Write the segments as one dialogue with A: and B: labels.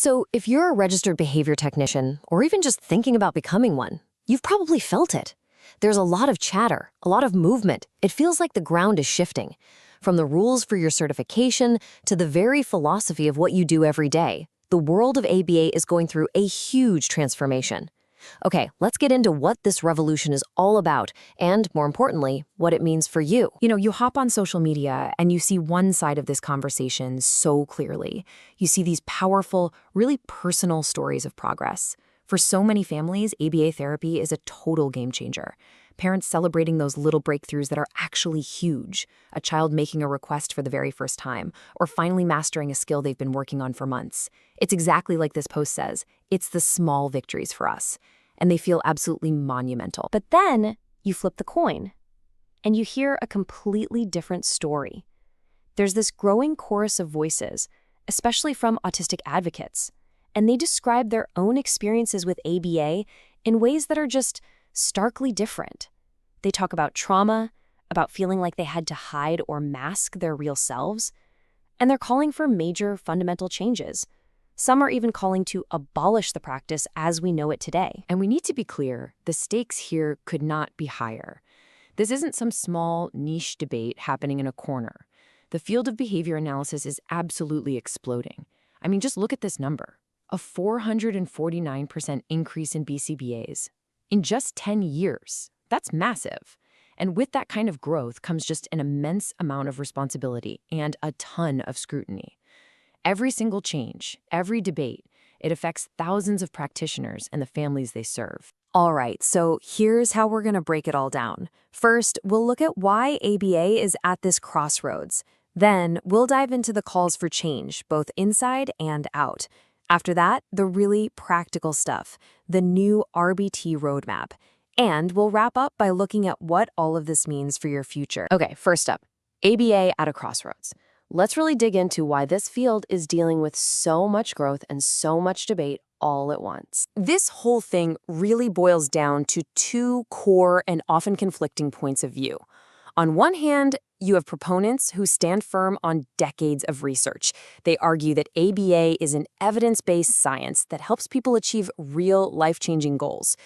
A: So if you're a registered behavior technician, or even just thinking about becoming one, you've probably felt it. There's a lot of chatter, a lot of movement. It feels like the ground is shifting. From the rules for your certification to the very philosophy of what you do every day, the world of ABA is going through a huge transformation. Okay, let's get into what this revolution is all about and, more importantly, what it means for you.
B: You hop on social media and you see one side of this conversation so clearly. You see these powerful, really personal stories of progress. For so many families, ABA therapy is a total game changer. Parents celebrating those little breakthroughs that are actually huge. A child making a request for the very first time, or finally mastering a skill they've been working on for months. It's exactly like this post says. It's the small victories for us. And they feel absolutely monumental.
A: But then you flip the coin, and you hear a completely different story. There's this growing chorus of voices, especially from autistic advocates, and they describe their own experiences with ABA in ways that are just starkly different. They talk about trauma, about feeling like they had to hide or mask their real selves, and they're calling for major fundamental changes. Some are even calling to abolish the practice as we know it today.
B: And we need to be clear, the stakes here could not be higher. This isn't some small niche debate happening in a corner. The field of behavior analysis is absolutely exploding. I mean, just look at this number. A 449% increase in BCBAs. In just 10 years. That's massive. And with that kind of growth comes just an immense amount of responsibility and a ton of scrutiny. Every single change, every debate, it affects thousands of practitioners and the families they serve.
A: All right, so here's how we're going to break it all down. First, we'll look at why ABA is at this crossroads. Then, we'll dive into the calls for change, both inside and out. After that, the really practical stuff, the new RBT roadmap. And we'll wrap up by looking at what all of this means for your future. Okay, first up, ABA at a crossroads. Let's really dig into why this field is dealing with so much growth and so much debate all at once. This whole thing really boils down to two core and often conflicting points of view. On one hand, you have proponents who stand firm on decades of research. They argue that ABA is an evidence-based science that helps people achieve real life-changing goals.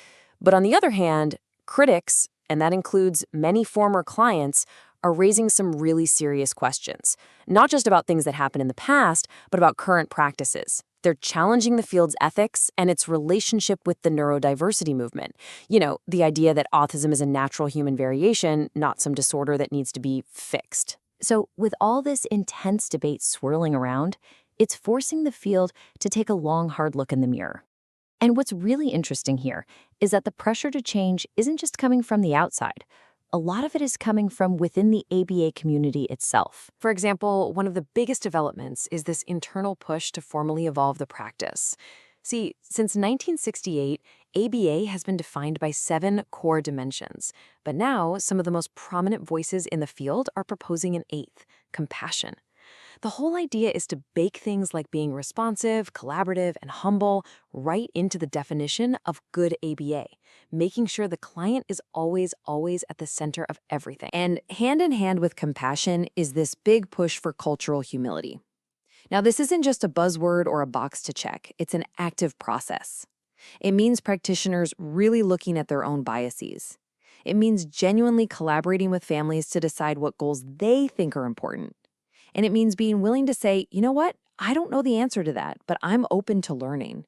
A: But on the other hand, critics, and that includes many former clients, are raising some really serious questions, not just about things that happened in the past, but about current practices. They're challenging the field's ethics and its relationship with the neurodiversity movement. The idea that autism is a natural human variation, not some disorder that needs to be fixed. So with all this intense debate swirling around, it's forcing the field to take a long, hard look in the mirror. And what's really interesting here is that the pressure to change isn't just coming from the outside. A lot of it is coming from within the ABA community itself.
B: For example, one of the biggest developments is this internal push to formally evolve the practice. See, since 1968, ABA has been defined by 7 core dimensions, but now some of the most prominent voices in the field are proposing an 8th, compassion. The whole idea is to bake things like being responsive, collaborative, and humble right into the definition of good ABA, making sure the client is always at the center of everything.
A: And hand in hand with compassion is this big push for cultural humility. Now, this isn't just a buzzword or a box to check. It's an active process. It means practitioners really looking at their own biases. It means genuinely collaborating with families to decide what goals they think are important. And it means being willing to say, you know what, I don't know the answer to that, but I'm open to learning.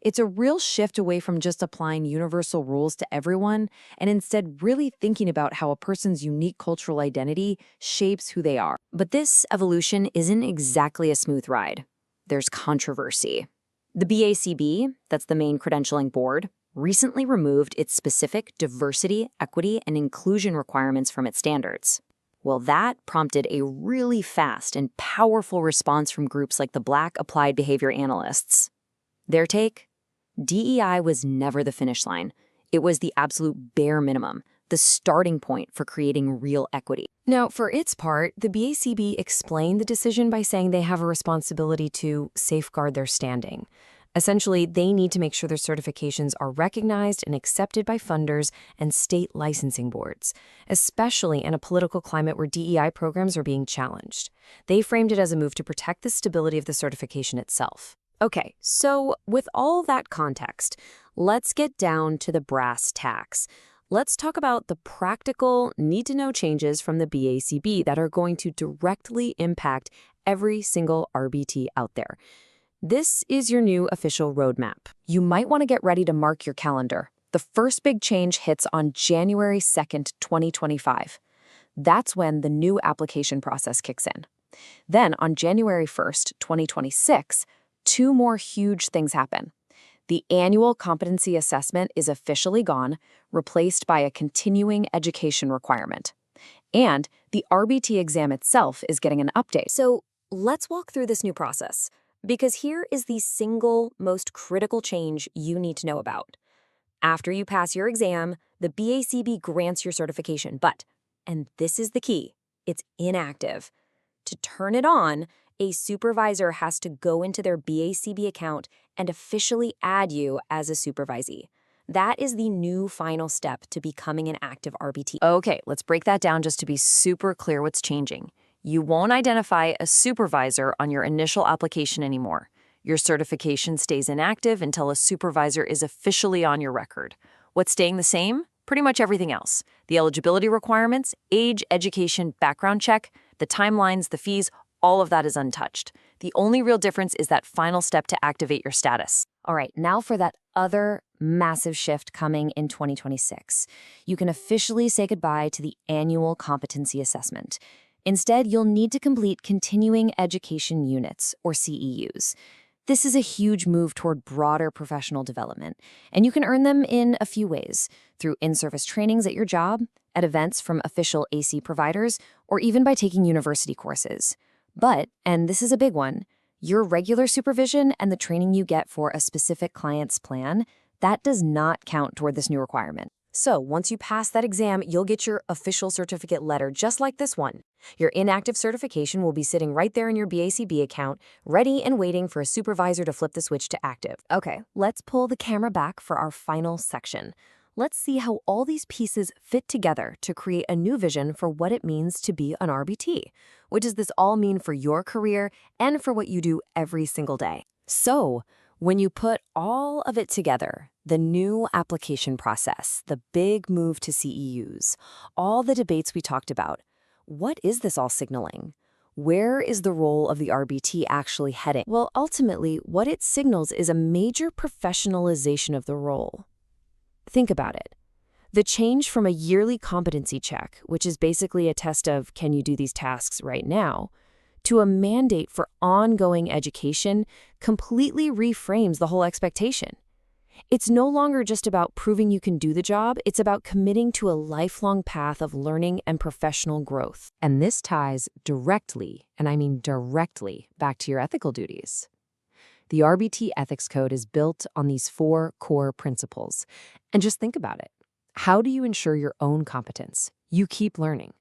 A: It's a real shift away from just applying universal rules to everyone and instead really thinking about how a person's unique cultural identity shapes who they are. But this evolution isn't exactly a smooth ride. There's controversy. The BACB, that's the main credentialing board, recently removed its specific diversity, equity, and inclusion requirements from its standards. Well, that prompted a really fast and powerful response from groups like the Black Applied Behavior Analysts. Their take? DEI was never the finish line. It was the absolute bare minimum, the starting point for creating real equity. Now, for its part, the BACB explained the decision by saying they have a responsibility to safeguard their standing. Essentially, they need to make sure their certifications are recognized and accepted by funders and state licensing boards, especially in a political climate where DEI programs are being challenged. They framed it as a move to protect the stability of the certification itself. Okay, so with all that context, let's get down to the brass tacks. Let's talk about the practical, need-to-know changes from the BACB that are going to directly impact every single RBT out there. This is your new official roadmap.
B: You might want to get ready to mark your calendar. The first big change hits on January 2nd, 2025. That's when the new application process kicks in. Then on January 1st, 2026, two more huge things happen. The annual competency assessment is officially gone, replaced by a continuing education requirement. And the RBT exam itself is getting an update.
A: So let's walk through this new process, because here is the single most critical change you need to know about. After you pass your exam, the BACB grants your certification, but, and this is the key, it's inactive. To turn it on, a supervisor has to go into their BACB account and officially add you as a supervisee. That is the new final step to becoming an active RBT.
B: Okay, let's break that down just to be super clear what's changing. You won't identify a supervisor on your initial application anymore. Your certification stays inactive until a supervisor is officially on your record. What's staying the same? Pretty much everything else. The eligibility requirements, age, education, background check, the timelines, the fees, all of that is untouched. The only real difference is that final step to activate your status.
A: All right, now for that other massive shift coming in 2026. You can officially say goodbye to the annual competency assessment. Instead, you'll need to complete continuing education units, or CEUs. This is a huge move toward broader professional development, and you can earn them in a few ways, through in-service trainings at your job, at events from official AC providers, or even by taking university courses. But, and this is a big one, your regular supervision and the training you get for a specific client's plan, that does not count toward this new requirement. So once you pass that exam, you'll get your official certificate letter just like this one. Your inactive certification will be sitting right there in your BACB account, ready and waiting for a supervisor to flip the switch to active. Okay, let's pull the camera back for our final section. Let's see how all these pieces fit together to create a new vision for what it means to be an RBT. What does this all mean for your career and for what you do every single day? So, when you put all of it together, the new application process, the big move to CEUs, all the debates we talked about, what is this all signaling? Where is the role of the RBT actually heading? Well, ultimately, what it signals is a major professionalization of the role. Think about it. The change from a yearly competency check, which is basically a test of can you do these tasks right now, to a mandate for ongoing education completely reframes the whole expectation. It's no longer just about proving you can do the job, it's about committing to a lifelong path of learning and professional growth.
B: And this ties directly, and I mean directly, back to your ethical duties. The RBT Ethics Code is built on these 4 core principles. And just think about it. How do you ensure your own competence? You keep learning.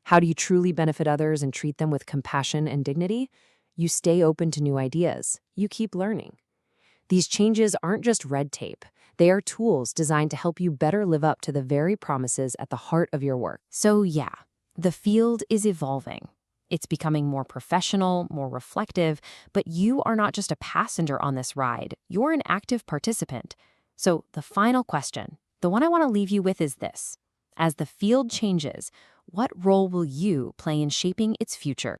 B: How do you truly benefit others and treat them with compassion and dignity? You stay open to new ideas. You keep learning. These changes aren't just red tape. They are tools designed to help you better live up to the very promises at the heart of your work.
A: So yeah, the field is evolving. It's becoming more professional, more reflective, but you are not just a passenger on this ride. You're an active participant. So the final question, the one I want to leave you with is this. As the field changes, what role will you play in shaping its future?